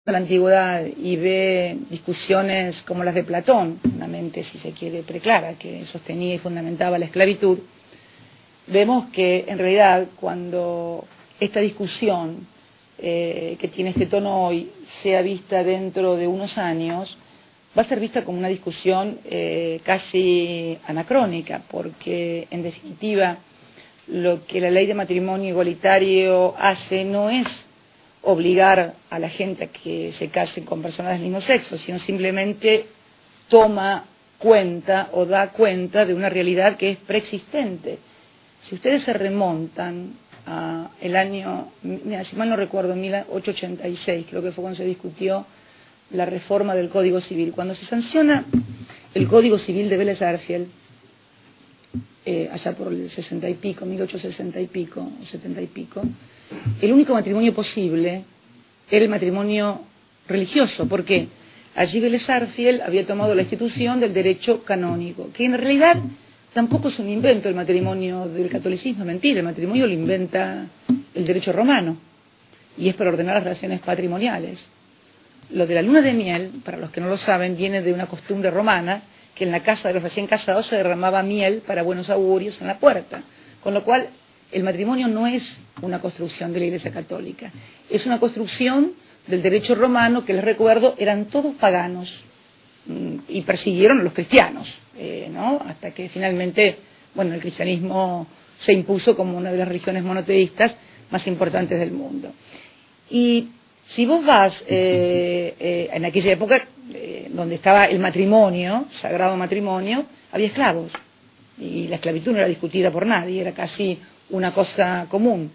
de la antigüedad y ve discusiones como las de Platón, una mente, si se quiere, preclara, que sostenía y fundamentaba la esclavitud, vemos que en realidad cuando esta discusión que tiene este tono hoy sea vista dentro de unos años, va a ser vista como una discusión casi anacrónica, porque en definitiva lo que la ley de matrimonio igualitario hace no es obligar a la gente a que se casen con personas del mismo sexo, sino simplemente toma cuenta o da cuenta de una realidad que es preexistente. Si ustedes se remontan a el año, si mal no recuerdo, 1886, creo que fue cuando se discutió la reforma del Código Civil. Cuando se sanciona el Código Civil de Vélez Sarsfield, allá por el 60 y pico, 1860 y pico, 70 y pico, el único matrimonio posible era el matrimonio religioso. ¿Por qué? Allí Vélez Sarsfield había tomado la institución del derecho canónico, que en realidad tampoco es un invento el matrimonio del catolicismo, es mentira, el matrimonio lo inventa el derecho romano, y es para ordenar las relaciones patrimoniales. Lo de la luna de miel, para los que no lo saben, viene de una costumbre romana, que en la casa de los recién casados se derramaba miel para buenos augurios en la puerta, con lo cual el matrimonio no es una construcción de la Iglesia Católica, es una construcción del derecho romano, que les recuerdo, eran todos paganos y persiguieron a los cristianos, ¿no? Hasta que finalmente, bueno, el cristianismo se impuso como una de las religiones monoteístas más importantes del mundo. Y si vos vas en aquella época donde estaba el matrimonio, sagrado matrimonio, había esclavos, y la esclavitud no era discutida por nadie, era casi una cosa común.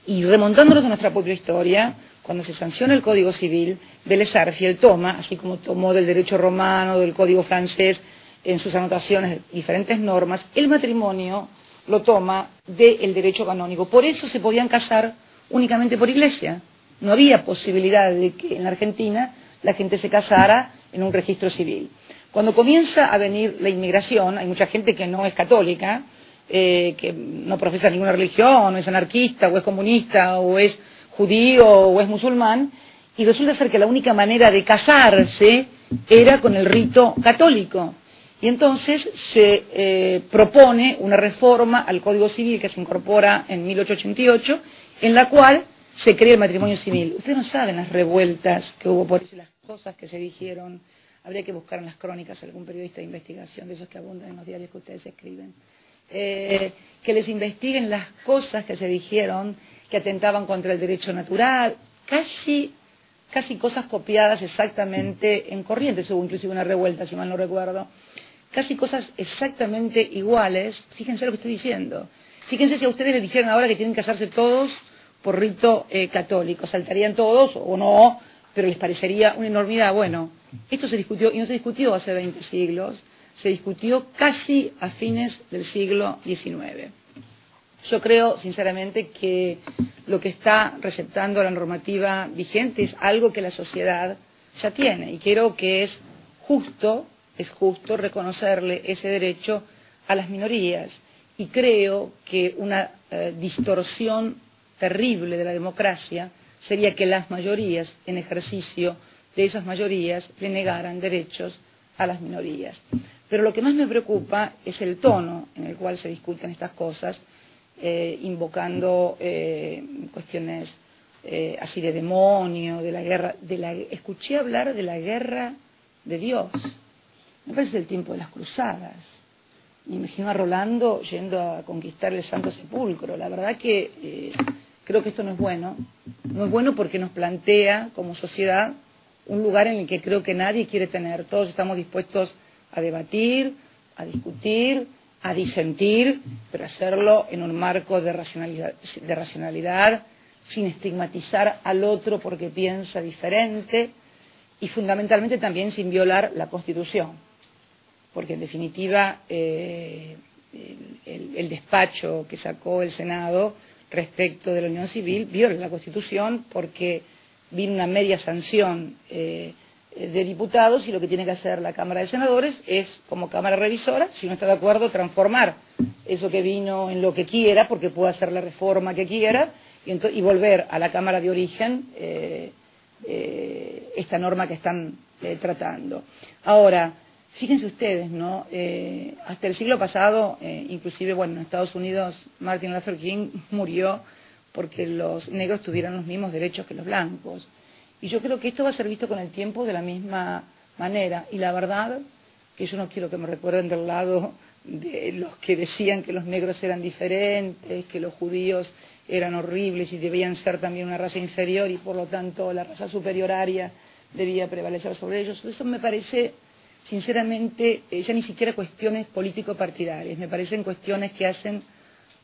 Y remontándonos a nuestra propia historia, cuando se sanciona el Código Civil, Vélez Sarsfield toma, así como tomó del derecho romano, del Código francés, en sus anotaciones diferentes normas, el matrimonio lo toma del derecho canónico. Por eso se podían casar únicamente por iglesia. No había posibilidad de que en la Argentina la gente se casara en un registro civil. Cuando comienza a venir la inmigración, hay mucha gente que no es católica, que no profesa ninguna religión, o es anarquista, o es comunista, o es judío, o es musulmán, y resulta ser que la única manera de casarse era con el rito católico. Y entonces se propone una reforma al Código Civil que se incorpora en 1888, en la cual se crea el matrimonio civil. Ustedes no saben las revueltas que hubo por eso, las cosas que se dijeron. Habría que buscar en las crónicas algún periodista de investigación, de esos que abundan en los diarios que ustedes escriben, que les investiguen las cosas que se dijeron, que atentaban contra el derecho natural, casi cosas copiadas exactamente en Corrientes. Hubo inclusive una revuelta, si mal no recuerdo, casi cosas exactamente iguales. Fíjense lo que estoy diciendo. Fíjense si a ustedes les dijeran ahora que tienen que casarse todos por rito católico, saltarían todos o no, pero les parecería una enormidad. Bueno, esto se discutió, y no se discutió hace 20 siglos, se discutió casi a fines del siglo XIX. Yo creo, sinceramente, que lo que está receptando la normativa vigente es algo que la sociedad ya tiene, y creo que es justo reconocerle ese derecho a las minorías, y creo que una distorsión terrible de la democracia sería que las mayorías, en ejercicio de esas mayorías, le negaran derechos a las minorías. Pero lo que más me preocupa es el tono en el cual se discuten estas cosas, invocando cuestiones así de demonio, de la guerra, escuché hablar de la guerra de Dios. Me parece el tiempo de las cruzadas. Me imagino a Rolando yendo a conquistar el Santo Sepulcro. La verdad que creo que esto no es bueno. No es bueno porque nos plantea como sociedad un lugar en el que creo que nadie quiere tener. Todos estamos dispuestos a debatir, a discutir, a disentir, pero hacerlo en un marco de racionalidad, sin estigmatizar al otro porque piensa diferente, y fundamentalmente también sin violar la Constitución. Porque en definitiva el despacho que sacó el Senado respecto de la unión civil viola la Constitución, porque vino una media sanción de diputados, y lo que tiene que hacer la Cámara de Senadores es, como Cámara Revisora, si no está de acuerdo, transformar eso que vino en lo que quiera, porque puede hacer la reforma que quiera, y volver a la Cámara de origen esta norma que están tratando. Ahora, fíjense ustedes, ¿no? Hasta el siglo pasado, inclusive, bueno, en Estados Unidos, Martin Luther King murió porque los negros tuvieran los mismos derechos que los blancos. Y yo creo que esto va a ser visto con el tiempo de la misma manera. Y la verdad, que yo no quiero que me recuerden del lado de los que decían que los negros eran diferentes, que los judíos eran horribles y debían ser también una raza inferior y por lo tanto la raza superior aria debía prevalecer sobre ellos. Eso me parece, sinceramente, ya ni siquiera cuestiones político-partidarias, me parecen cuestiones que hacen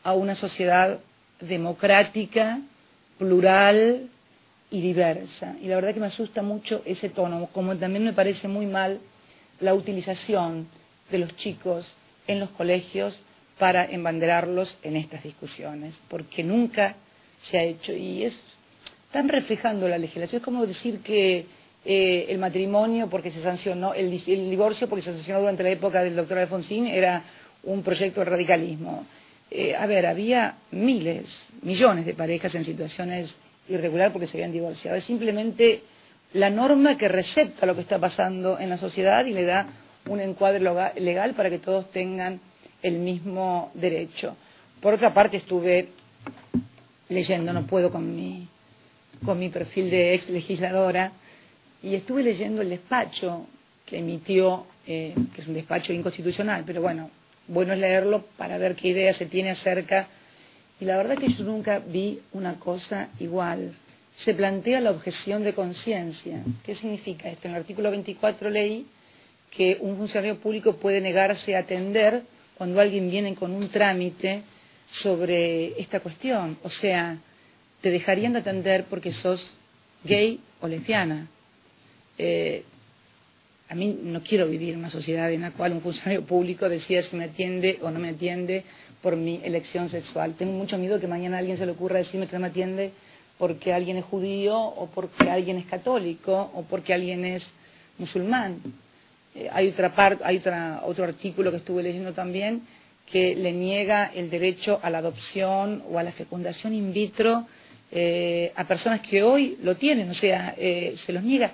a una sociedad democrática, plural y diversa. Y la verdad que me asusta mucho ese tono, como también me parece muy mal la utilización de los chicos en los colegios para embanderarlos en estas discusiones, porque nunca se ha hecho. Y están reflejando la legislación. Es como decir que el matrimonio, porque se sancionó, el divorcio, porque se sancionó durante la época del doctor Alfonsín, era un proyecto de radicalismo. Había miles, millones de parejas en situaciones irregulares porque se habían divorciado. Es simplemente la norma que recepta lo que está pasando en la sociedad y le da un encuadre legal para que todos tengan el mismo derecho. Por otra parte, estuve leyendo, no puedo con mi perfil de ex legisladora, y estuve leyendo el despacho que emitió, que es un despacho inconstitucional, pero bueno es leerlo para ver qué idea se tiene acerca, y la verdad que yo nunca vi una cosa igual. Se plantea la objeción de conciencia. ¿Qué significa esto? En el artículo 24 leí que un funcionario público puede negarse a atender cuando alguien viene con un trámite sobre esta cuestión. O sea, te dejarían de atender porque sos gay o lesbiana. A mí no quiero vivir en una sociedad en la cual un funcionario público decida si me atiende o no me atiende por mi elección sexual. Tengo mucho miedo que mañana a alguien se le ocurra decirme que no me atiende porque alguien es judío o porque alguien es católico o porque alguien es musulmán. Hay otro artículo que estuve leyendo también que le niega el derecho a la adopción o a la fecundación in vitro a personas que hoy lo tienen, o sea, se los niega.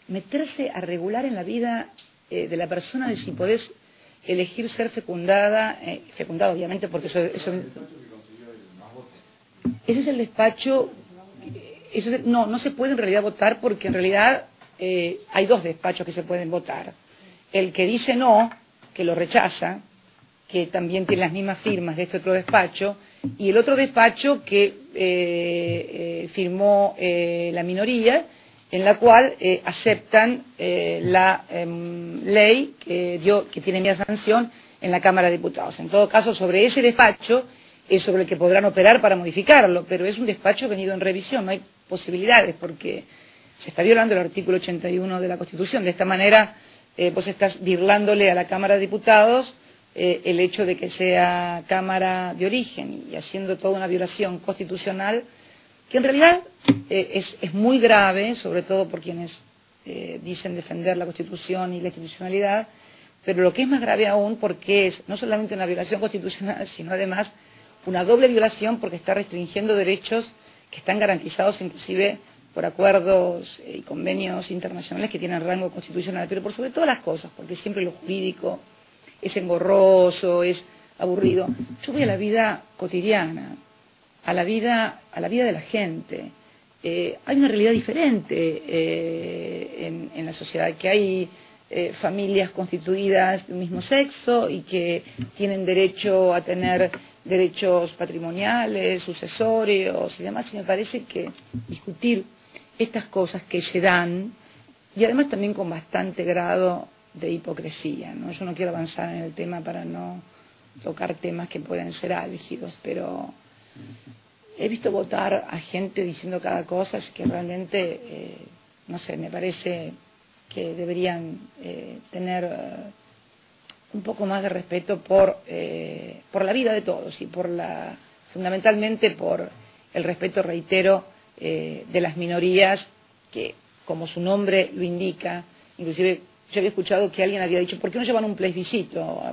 Meterse a regular en la vida de la persona de si podés elegir ser fecundada obviamente porque eso ese es el despacho, no se puede en realidad votar porque en realidad hay dos despachos que se pueden votar. El que dice no, que lo rechaza, que también tiene las mismas firmas de este otro despacho, y el otro despacho que firmó la minoría, en la cual aceptan la ley que tiene media sanción en la Cámara de Diputados. En todo caso, sobre ese despacho es sobre el que podrán operar para modificarlo, pero es un despacho venido en revisión, no hay posibilidades porque se está violando el artículo 81 de la Constitución. De esta manera vos estás birlándole a la Cámara de Diputados el hecho de que sea Cámara de origen y haciendo toda una violación constitucional que en realidad es muy grave, sobre todo por quienes dicen defender la Constitución y la institucionalidad, pero lo que es más grave aún porque es no solamente una violación constitucional, sino además una doble violación porque está restringiendo derechos que están garantizados inclusive por acuerdos y convenios internacionales que tienen rango constitucional, pero por sobre todas las cosas, porque siempre lo jurídico es engorroso, es aburrido. Yo voy a la vida cotidiana, a la vida de la gente. Hay una realidad diferente en la sociedad, que hay familias constituidas de un mismo sexo y que tienen derecho a tener derechos patrimoniales, sucesorios y demás, y me parece que discutir estas cosas que se dan, y además también con bastante grado de hipocresía, ¿no? Yo no quiero avanzar en el tema para no tocar temas que pueden ser álgidos, pero he visto votar a gente diciendo cada cosa que realmente, no sé, me parece que deberían tener un poco más de respeto por la vida de todos y fundamentalmente por el respeto, reitero, de las minorías que, como su nombre lo indica, inclusive yo había escuchado que alguien había dicho, ¿por qué no llevan un plebiscito?